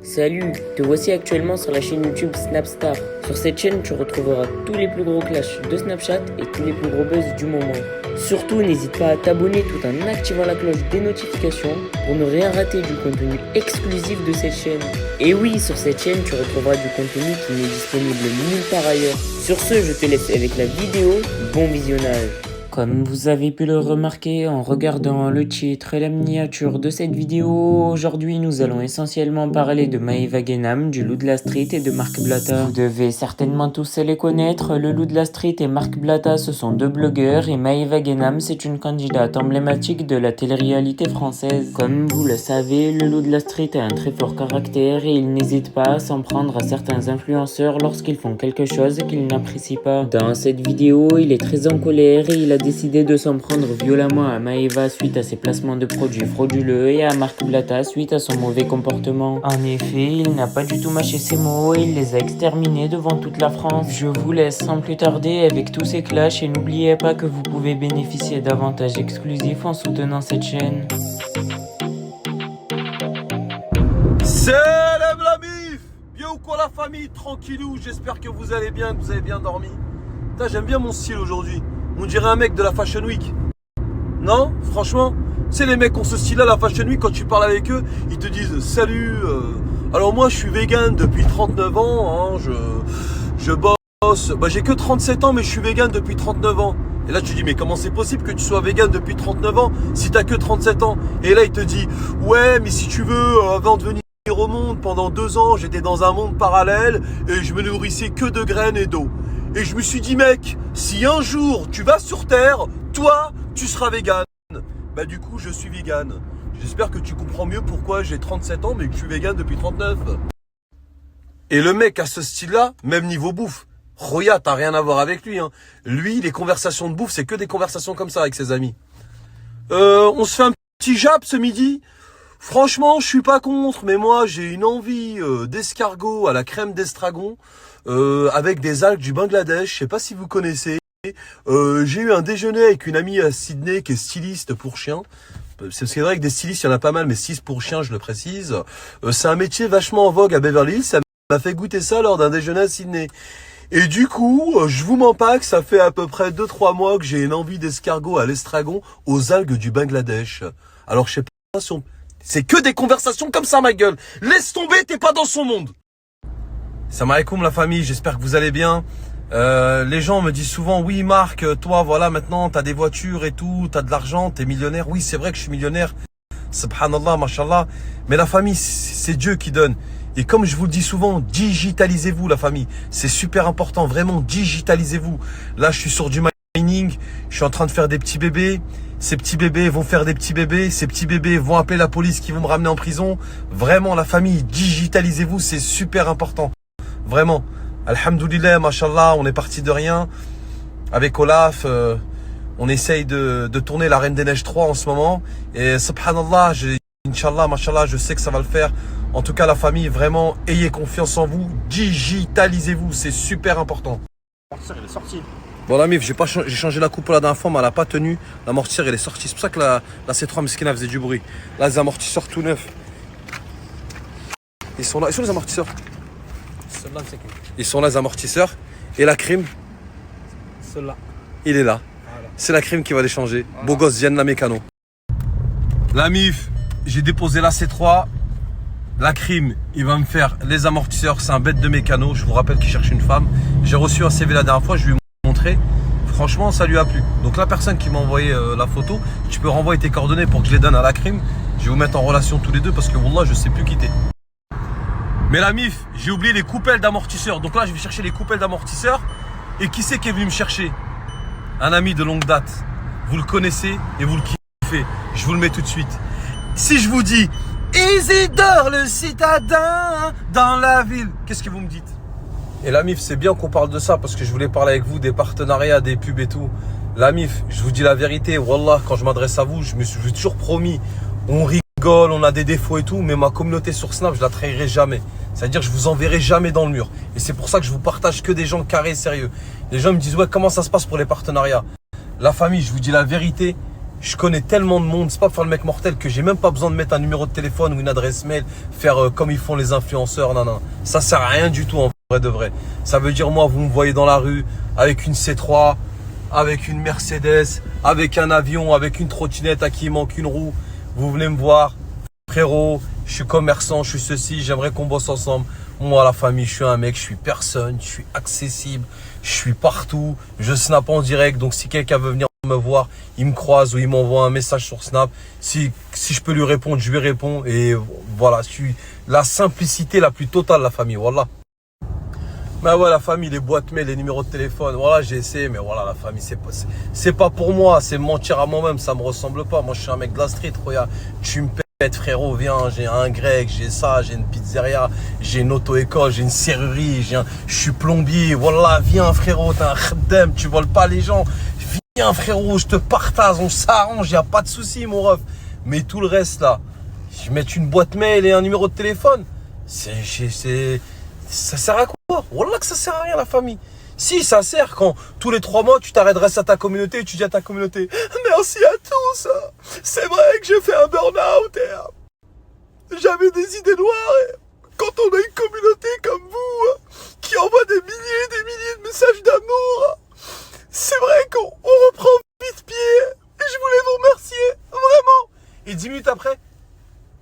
Salut, te voici actuellement sur la chaîne YouTube Snapstar. Sur cette chaîne, tu retrouveras tous les plus gros clashs de Snapchat et tous les plus gros buzz du moment. Surtout, n'hésite pas à t'abonner tout en activant la cloche des notifications pour ne rien rater du contenu exclusif de cette chaîne. Et oui, sur cette chaîne, tu retrouveras du contenu qui n'est disponible nulle part ailleurs. Sur ce, je te laisse avec la vidéo. Bon visionnage. Comme vous avez pu le remarquer en regardant le titre et la miniature de cette vidéo, aujourd'hui nous allons essentiellement parler de Maeva Genam, du Loup de la Street et de Marc Blatta. Vous devez certainement tous les connaître, le Loup de la Street et Marc Blatta ce sont deux blogueurs et Maeva Genam c'est une candidate emblématique de la télé-réalité française. Comme vous le savez, le Loup de la Street a un très fort caractère et il n'hésite pas à s'en prendre à certains influenceurs lorsqu'ils font quelque chose qu'il n'apprécie pas. Dans cette vidéo, il est très en colère et il a décidé de s'en prendre violemment à Maeva suite à ses placements de produits frauduleux et à Marc Blatta suite à son mauvais comportement. En effet, il n'a pas du tout mâché ses mots et il les a exterminés devant toute la France. Je vous laisse sans plus tarder avec tous ces clashs et n'oubliez pas que vous pouvez bénéficier d'avantages exclusifs en soutenant cette chaîne. Salam la mif. Bien ou quoi la famille? Tranquillou, j'espère que vous allez bien, que vous avez bien dormi. Putain, j'aime bien mon style aujourd'hui. On dirait un mec de la Fashion Week. Non? Franchement, c'est les mecs qui ont ce style-là, la Fashion Week, quand tu parles avec eux, ils te disent « Salut, alors moi je suis vegan depuis 39 ans, hein, je bosse. Bah, j'ai que 37 ans, mais je suis vegan depuis 39 ans. » Et là tu dis « Mais comment c'est possible que tu sois vegan depuis 39 ans si t'as que 37 ans ?» Et là il te dit « Ouais, mais si tu veux, avant de venir au monde, pendant 2 ans, j'étais dans un monde parallèle et je me nourrissais que de graines et d'eau. » Et je me suis dit, mec, si un jour tu vas sur Terre, toi, tu seras vegan. Bah du coup, je suis vegan. J'espère que tu comprends mieux pourquoi j'ai 37 ans mais que je suis vegan depuis 39. Et le mec a ce style-là, même niveau bouffe. Roya, t'as rien à voir avec lui, hein. Lui, les conversations de bouffe, c'est que des conversations comme ça avec ses amis. On se fait un petit jap ce midi. Franchement, je suis pas contre, mais moi, j'ai une envie d'escargot à la crème d'estragon. Avec des algues du Bangladesh, je sais pas si vous connaissez. J'ai eu un déjeuner avec une amie à Sydney qui est styliste pour chiens. C'est vrai que des stylistes, il y en a pas mal, mais styliste pour chiens, je le précise. C'est un métier vachement en vogue à Beverly Hills. Ça m'a fait goûter ça lors d'un déjeuner à Sydney. Et du coup, je vous mens pas que ça fait à peu près 2-3 mois que j'ai une envie d'escargot à l'estragon aux algues du Bangladesh. Alors je sais pas si on... C'est que des conversations comme ça, ma gueule. Laisse tomber, t'es pas dans son monde. Salam alaikum la famille, j'espère que vous allez bien. Les gens me disent souvent, oui Marc, toi voilà maintenant t'as des voitures et tout, t'as de l'argent, t'es millionnaire. Oui c'est vrai que je suis millionnaire, subhanallah, mashallah. Mais la famille c'est Dieu qui donne. Et comme je vous le dis souvent, digitalisez-vous la famille. C'est super important, vraiment digitalisez-vous. Là je suis sur du mining, je suis en train de faire des petits bébés. Ces petits bébés vont faire des petits bébés. Ces petits bébés vont appeler la police qui vont me ramener en prison. Vraiment la famille, digitalisez-vous, c'est super important. Vraiment, alhamdoulilah, mashallah, on est parti de rien. Avec Olaf, on essaye de tourner la Reine des Neiges 3 en ce moment. Et subhanallah, Inch'Allah, mashallah, je sais que ça va le faire. En tout cas, la famille, vraiment, ayez confiance en vous. Digitalisez-vous, c'est super important. L'amortisseur, il est sorti. Bon, la mif, j'ai changé la coupe la dernière fois, mais elle n'a pas tenu. L'amortisseur, il est sorti. C'est pour ça que la C3 Meskina faisait du bruit. Là, les amortisseurs tout neufs. Ils sont là, ils sont les amortisseurs. Ils sont là, les amortisseurs. Et la crime, Ceux-là. il est là. Voilà. C'est la crime qui va les changer. Beau gosse, Diane la mécano. La mif, j'ai déposé la C3. La crime, il va me faire les amortisseurs. C'est un bête de mécano. Je vous rappelle qu'il cherche une femme. J'ai reçu un CV la dernière fois, je lui ai montré. Franchement, ça lui a plu. Donc la personne qui m'a envoyé la photo, tu peux renvoyer tes coordonnées pour que je les donne à la crime. Je vais vous mettre en relation tous les deux parce que wallah, je sais plus quitter. Mais la mif, j'ai oublié les coupelles d'amortisseurs. Donc là, je vais chercher les coupelles d'amortisseurs. Et qui c'est qui est venu me chercher? Un ami de longue date. Vous le connaissez et vous le kiffez. Je vous le mets tout de suite. Si je vous dis Isidore le citadin dans la ville, qu'est-ce que vous me dites? Et la mif, c'est bien qu'on parle de ça parce que je voulais parler avec vous des partenariats, des pubs et tout. La mif, je vous dis la vérité. Wallah, quand je m'adresse à vous, je me suis toujours promis. On rigole, on a des défauts et tout, mais ma communauté sur Snap, je la trahirai jamais. C'est-à-dire que je vous enverrai jamais dans le mur. Et c'est pour ça que je vous partage que des gens carrés et sérieux. Les gens me disent, ouais, comment ça se passe pour les partenariats? La famille, je vous dis la vérité, Je connais tellement de monde, c'est pas pour faire le mec mortel que j'ai même pas besoin de mettre un numéro de téléphone ou une adresse mail, faire comme ils font les influenceurs, non. Ça sert à rien du tout en vrai de vrai. Ça veut dire moi, vous me voyez dans la rue avec une C3, avec une Mercedes, avec un avion, avec une trottinette à qui il manque une roue. Vous venez me voir, frérot, je suis commerçant, je suis ceci, j'aimerais qu'on bosse ensemble. Moi, la famille, je suis un mec, je suis personne, je suis accessible, je suis partout, je snap en direct. Donc si quelqu'un veut venir me voir, il me croise ou il m'envoie un message sur Snap. Si je peux lui répondre, je lui réponds. Et voilà, je suis la simplicité la plus totale, la famille. Voilà. Mais ouais, la famille, les boîtes mail, les numéros de téléphone. Voilà, j'ai essayé, mais voilà, la famille, c'est pas pour moi. C'est mentir à moi-même, ça me ressemble pas. Moi, je suis un mec de la street. Regarde, tu me pètes, frérot, viens, j'ai un grec, j'ai ça, j'ai une pizzeria, j'ai une auto-école, j'ai une serrurerie, je suis plombier. Voilà, viens, frérot, t'es un khaddam, tu voles pas les gens. Viens frérot, je te partage, on s'arrange, y a pas de souci mon ref. Mais tout le reste là, je mets une boîte mail et un numéro de téléphone, ça sert à quoi? Wallah que ça sert à rien la famille. Si ça sert quand tous les 3 mois tu t'adresses à ta communauté et tu dis à ta communauté merci à tous, c'est vrai que j'ai fait un burn-out et j'avais des idées noires et quand on a une communauté comme vous qui envoie des milliers de messages d'amour, c'est vrai qu'on reprend vite pied. Et je voulais vous remercier, vraiment. Et 10 minutes après,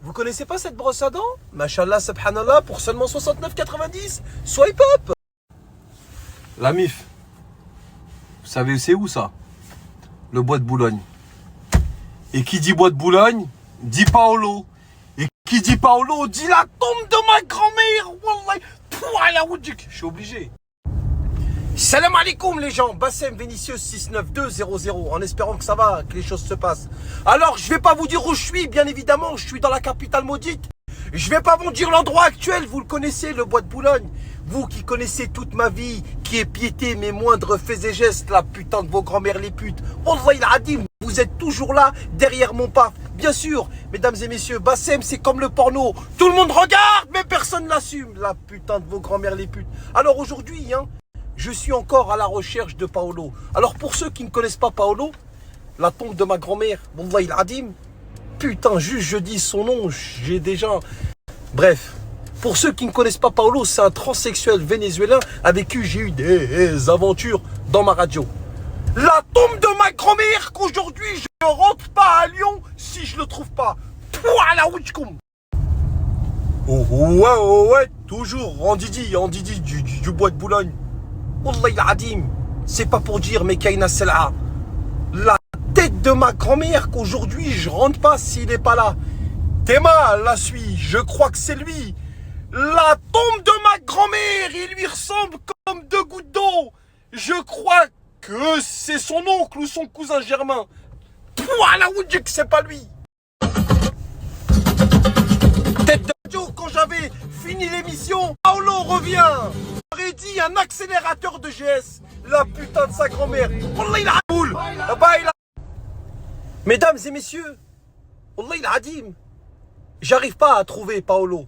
vous connaissez pas cette brosse à dents? Mashallah, subhanallah, pour seulement 69,90. Swipe up. La MIF, vous savez c'est où ça? Le bois de Boulogne. Et qui dit bois de Boulogne, dit Paolo. Et qui dit Paolo, dit la tombe de ma grand-mère. Wallah, je suis obligé. Salam alaikum les gens, Bassem Vénitieux 69200, en espérant que ça va, que les choses se passent. Alors je vais pas vous dire où je suis, bien évidemment, je suis dans la capitale maudite. Je vais pas vous dire l'endroit actuel, vous le connaissez, le bois de Boulogne. Vous qui connaissez toute ma vie, qui épiétez mes moindres faits et gestes, la putain de vos grand-mères les putes. Wallah il adim, vous êtes toujours là, derrière mon paf. Bien sûr, mesdames et messieurs, Bassem c'est comme le porno. Tout le monde regarde, mais personne l'assume, la putain de vos grand-mères les putes. Alors aujourd'hui, je suis encore à la recherche de Paolo. Alors pour ceux qui ne connaissent pas Paolo, la tombe de ma grand-mère, Wallah il adim, putain, juste je dis son nom, j'ai déjà... Bref, pour ceux qui ne connaissent pas Paolo, c'est un transsexuel vénézuélien avec qui j'ai eu des aventures dans ma radio. La tombe de ma grand-mère qu'aujourd'hui je ne rentre pas à Lyon si je le trouve pas. Voilà, ouais, toujours en Didi du bois de Boulogne. Wallah il adim, c'est pas pour dire mais Kaina Sela. La tête de ma grand-mère qu'aujourd'hui je rentre pas s'il est pas là. Théma la suit, je crois que c'est lui. La tombe de ma grand-mère, il lui ressemble comme 2 gouttes d'eau. Je crois que c'est son oncle ou son cousin germain. Voilà, que c'est pas lui. Tête de Joe, quand j'avais fini l'émission, Paolo revient. J'aurais dit un accélérateur de GS. La putain de sa grand-mère. Wallah il a boule. Mesdames et messieurs, Wallah il a adim. J'arrive pas à trouver Paolo.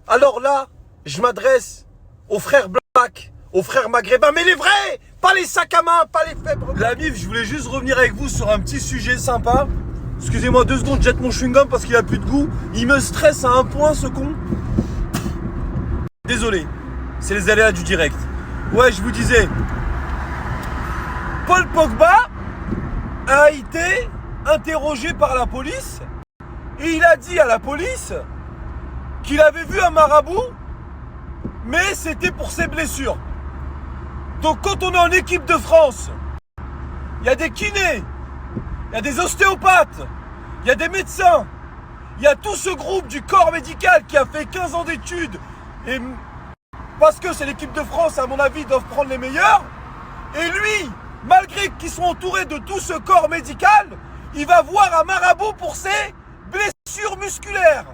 Alors là, je m'adresse aux frères Black, aux frères maghrébins, mais les vrais, pas les sacs à main, pas les faibles. La MIF, je voulais juste revenir avec vous sur un petit sujet sympa. Excusez-moi 2 secondes, je jette mon chewing-gum parce qu'il a plus de goût. Il me stresse à un point ce con. Désolé, c'est les aléas du direct. Ouais, je vous disais, Paul Pogba a été interrogé par la police et il a dit à la police qu'il avait vu un marabout, mais c'était pour ses blessures. Donc quand on est en équipe de France, il y a des kinés, il y a des ostéopathes, il y a des médecins, il y a tout ce groupe du corps médical qui a fait 15 ans d'études, et parce que c'est l'équipe de France, à mon avis, ils doivent prendre les meilleurs. Et lui, malgré qu'ils sont entourés de tout ce corps médical, il va voir un marabout pour ses blessures musculaires.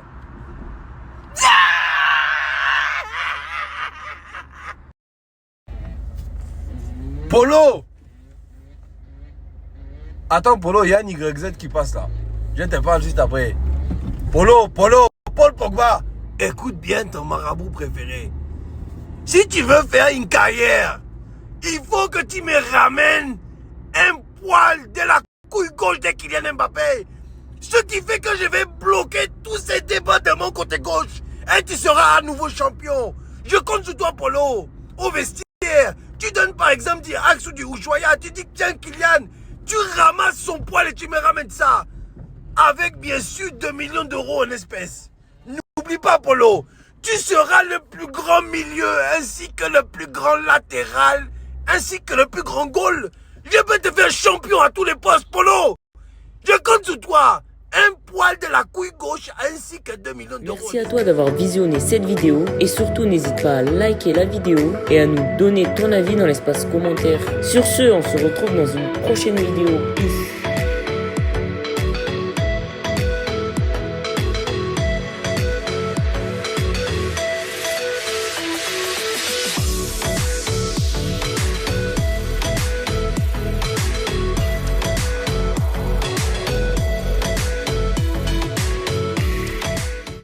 Polo! Attends, Polo, il y a un YZ qui passe là. Je te parle juste après. Paul Pogba, écoute bien ton marabout préféré. Si tu veux faire une carrière, il faut que tu me ramènes un poil de la couille gauche de Kylian Mbappé. Ce qui fait que je vais bloquer tous ces débats de mon côté gauche. Et tu seras à nouveau champion. Je compte sur toi, Polo. Au vestiaire, tu donnes par exemple du Axe ou du Ushuaïa. Tu dis, tiens, Kylian, tu ramasses son poil et tu me ramènes ça. Avec bien sûr 2 millions d'euros en espèces. N'oublie pas, Polo. Tu seras le plus grand milieu, ainsi que le plus grand latéral, ainsi que le plus grand goal. Je peux te faire champion à tous les postes, Polo. Je compte sur toi. Un poil de la couille gauche ainsi que 2 millions d'euros. Merci à toi d'avoir visionné cette vidéo et surtout n'hésite pas à liker la vidéo et à nous donner ton avis dans l'espace commentaire. Sur ce, on se retrouve dans une prochaine vidéo. Peace.